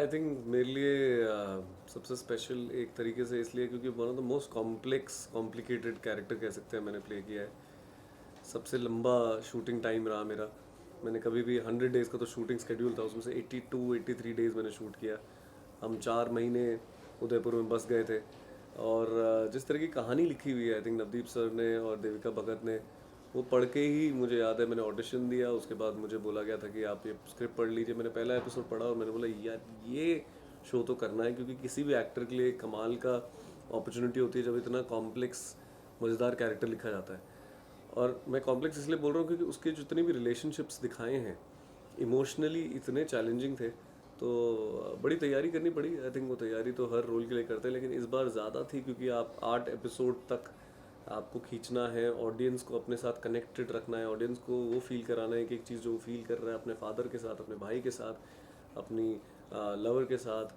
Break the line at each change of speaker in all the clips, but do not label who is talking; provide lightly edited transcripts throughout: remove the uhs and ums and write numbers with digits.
Think मेरे लिए सबसे स्पेशल एक तरीके से इसलिए क्योंकि one of the most complex complicated character कह सकते हैं मैंने प्ले किया है। सबसे लंबा शूटिंग टाइम रहा मेरा। मैंने कभी भी 100 डेज़ का तो शूटिंग स्केड्यूल था, उसमें से 82-83 डेज़ मैंने शूट किया। हम 4 महीने उदयपुर में बस गए थे। और जिस तरह की कहानी लिखी हुई है आई थिंक नवदीप सर ने और देविका भगत ने, वो पढ़ के ही मुझे याद है मैंने ऑडिशन दिया। उसके बाद मुझे बोला गया था कि आप ये स्क्रिप्ट पढ़ लीजिए। मैंने पहला एपिसोड पढ़ा और मैंने बोला यार ये शो तो करना है, क्योंकि किसी भी एक्टर के लिए कमाल का अपॉर्चुनिटी होती है जब इतना कॉम्प्लेक्स मज़ेदार कैरेक्टर लिखा जाता है। और मैं कॉम्प्लेक्स इसलिए बोल रहा हूँ क्योंकि उसके जितने भी रिलेशनशिप्स दिखाए हैं इमोशनली इतने चैलेंजिंग थे। तो बड़ी तैयारी करनी पड़ी। आई थिंक वो तैयारी तो हर रोल के लिए करते हैं, लेकिन इस बार ज़्यादा थी क्योंकि आप 8 एपिसोड तक आपको खींचना है, ऑडियंस को अपने साथ कनेक्टेड रखना है, ऑडियंस को वो फील कराना है कि एक चीज़ जो वो फील कर रहा है अपने फादर के साथ, अपने भाई के साथ, अपनी लवर के साथ,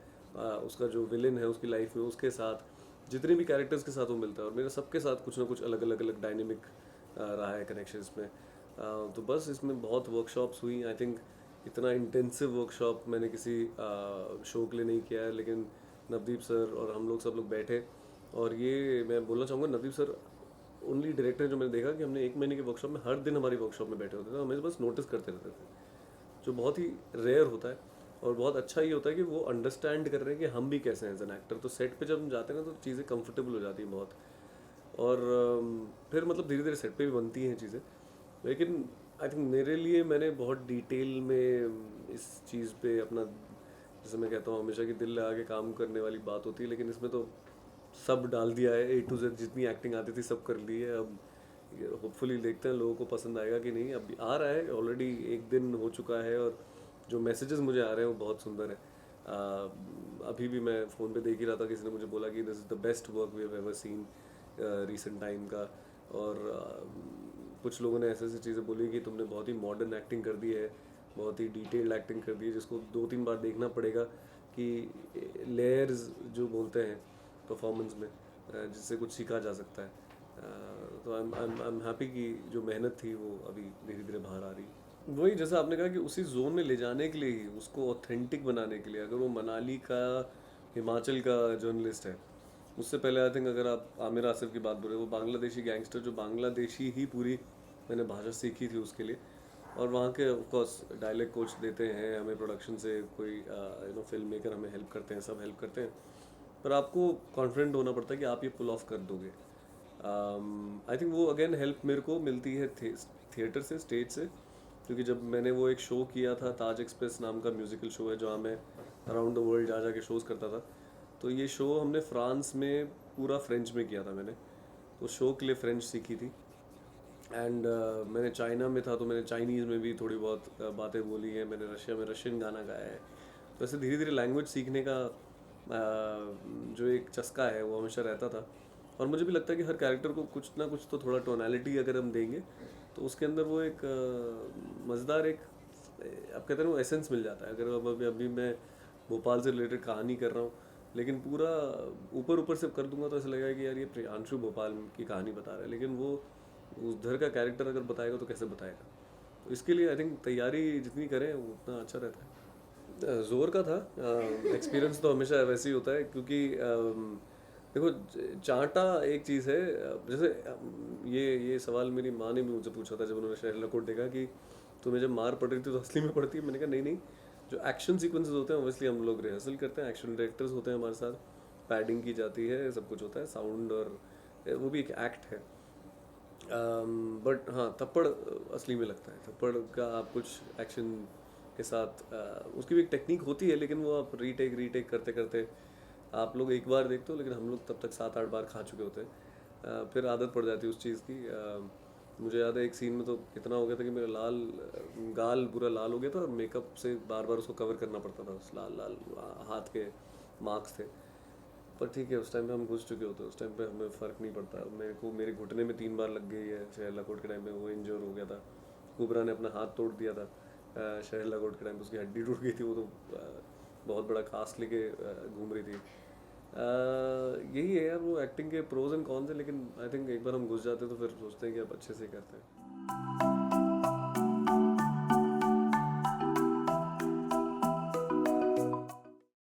उसका जो विलेन है उसकी लाइफ में उसके साथ, जितने भी कैरेक्टर्स के साथ वो मिलता है। और मेरे सबके साथ कुछ ना कुछ अलग अलग अलग डायनेमिक रहा है कनेक्शंस में। तो बस इसमें बहुत वर्कशॉप्स हुई। आई थिंक इतना इंटेंसिव वर्कशॉप मैंने किसी शो के लिए नहीं किया है, लेकिन नवदीप सर और हम लोग सब लोग बैठे। और ये मैं बोलना चाहूँगा, नवदीप सर ओनली डायरेक्टर जो मैंने देखा कि हमने 1 महीने के वर्कशॉप में हर दिन हमारी वर्कशॉप में बैठे होते थे, हमें बस नोटिस करते रहते थे, जो बहुत ही रेयर होता है। और बहुत अच्छा ये होता है कि वो अंडरस्टैंड कर रहे हैं कि हम भी कैसे हैं एज एन एक्टर। तो सेट पे जब हम जाते हैं ना तो चीज़ें कंफर्टेबल हो जाती हैं बहुत। और फिर मतलब धीरे धीरे सेट पे भी बनती हैं चीज़ें। लेकिन आई थिंक मेरे लिए मैंने बहुत डिटेल में इस चीज़ पे अपना, जैसे मैं कहता हूँ हमेशा कि दिल लगा के काम करने वाली बात होती है, लेकिन इसमें तो सब डाल दिया है। A to Z जितनी एक्टिंग आती थी सब कर ली है। अब होपफुली देखते हैं लोगों को पसंद आएगा कि नहीं। अब आ रहा है, ऑलरेडी 1 दिन हो चुका है और जो मैसेजेस मुझे आ रहे हैं वो बहुत सुंदर है। अभी भी मैं फ़ोन पे देख ही रहा था, किसी ने मुझे बोला कि this is the best work we have ever seen recent time का। और कुछ लोगों ने ऐसे ऐसी चीज़ें बोली कि तुमने बहुत ही मॉडर्न एक्टिंग कर दी है, बहुत ही डिटेल्ड एक्टिंग कर दी है, जिसको 2-3 बार देखना पड़ेगा कि लेयर्स जो बोलते हैं परफॉर्मेंस में, जिससे कुछ सीखा जा सकता है। तो आई एम हैप्पी कि जो मेहनत थी वो अभी धीरे धीरे बाहर आ रही है। वही जैसा आपने कहा कि उसी जोन में ले जाने के लिए ही, उसको ऑथेंटिक बनाने के लिए, अगर वो मनाली का, हिमाचल का जर्नलिस्ट है, उससे पहले आई थिंक अगर आप आमिर आसिफ की बात बोल रहे हो, वो बांग्लादेशी गैंगस्टर जो बांग्लादेशी ही पूरी मैंने भाषा सीखी थी उसके लिए। और वहाँ के ऑफकोर्स डायलेक्ट कोच देते हैं हमें, प्रोडक्शन से कोई फिल्म मेकर हमें हेल्प करते हैं, सब हेल्प करते हैं। पर आपको कॉन्फिडेंट होना पड़ता है कि आप ये पुल ऑफ कर दोगे। आई थिंक वो अगेन हेल्प मेरे को मिलती है थिएटर से, स्टेज से। क्योंकि जब मैंने वो एक शो किया था, ताज एक्सप्रेस नाम का म्यूज़िकल शो है जहाँ मैं अराउंड द वर्ल्ड जा जा के शोज़ करता था। तो ये शो हमने फ्रांस में पूरा फ्रेंच में किया था मैंने। तो शो के लिए फ्रेंच सीखी थी। एंड मैंने चाइना में था तो मैंने चाइनीज़ में भी थोड़ी बहुत बातें बोली हैं। मैंने रशिया में रशियन गाना गाया है। तो ऐसे धीरे धीरे लैंग्वेज सीखने का जो एक चस्का है वो हमेशा रहता था। और मुझे भी लगता है कि हर कैरेक्टर को कुछ ना कुछ तो थोड़ा टोनालिटी अगर हम देंगे तो उसके अंदर वो एक मज़ेदार एक आप कहते हैं ना वो एसेंस मिल जाता है। अगर अब अभी अभी मैं भोपाल से रिलेटेड कहानी कर रहा हूँ, लेकिन पूरा ऊपर ऊपर से कर दूंगा तो ऐसा लगेगा कि यार ये प्रियांशु भोपाल की कहानी बता रहा है, लेकिन वो उधर का कैरेक्टर अगर बताएगा तो कैसे बताएगा। तो इसके लिए आई थिंक तैयारी जितनी करें वो उतना अच्छा रहता है। ज़ोर का था। एक्सपीरियंस तो हमेशा वैसे ही होता है क्योंकि देखो चांटा एक चीज़ है। जैसे ये सवाल मेरी माँ ने भी मुझसे पूछा था जब उन्होंने शहर लकोट देखा कि तुम्हें जब मार पड़ रही थी तो असली में पड़ती है। मैंने कहा नहीं नहीं, जो एक्शन सीक्वेंसेस होते हैं ऑब्वियसली हम लोग रिहर्सल करते हैं, एक्शन डायरेक्टर्स होते हैं हमारे साथ, पैडिंग की जाती है, सब कुछ होता है, साउंड, और वो भी एक एक्ट है। बट हाँ, थप्पड़ असली में लगता है। थप्पड़ का आप कुछ एक्शन के साथ उसकी भी एक टेक्निक होती है, लेकिन वो आप रीटेक रीटेक करते करते आप लोग एक बार देखते हो, लेकिन हम लोग तब तक 7-8 बार खा चुके होते हैं। फिर आदत पड़ जाती है उस चीज़ की। मुझे याद है एक सीन में तो इतना हो गया था कि मेरा गाल पूरा लाल हो गया था और मेकअप से बार बार उसको कवर करना पड़ता था, उस लाल लाल हाथ के मार्क्स थे। पर ठीक है, उस टाइम पे हम घुस चुके होते, उस टाइम पे हमें फ़र्क नहीं पड़ता। मेरे को मेरे घुटने में 3 बार लग गई है शहर लकोट के टाइम पे, वो इंजर हो गया था। कुबरा ने अपना हाथ तोड़ दिया था शहर लकोट के टाइम पे, उसकी हड्डी टूट गई थी। वो तो बहुत बड़ा कास्ट लेके घूम रही थी। यही है यार वो एक्टिंग के प्रोज एंड कॉन्स है, लेकिन आई थिंक एक बार हम घुस जाते तो फिर सोचते हैं कि अब अच्छे से करते हैं।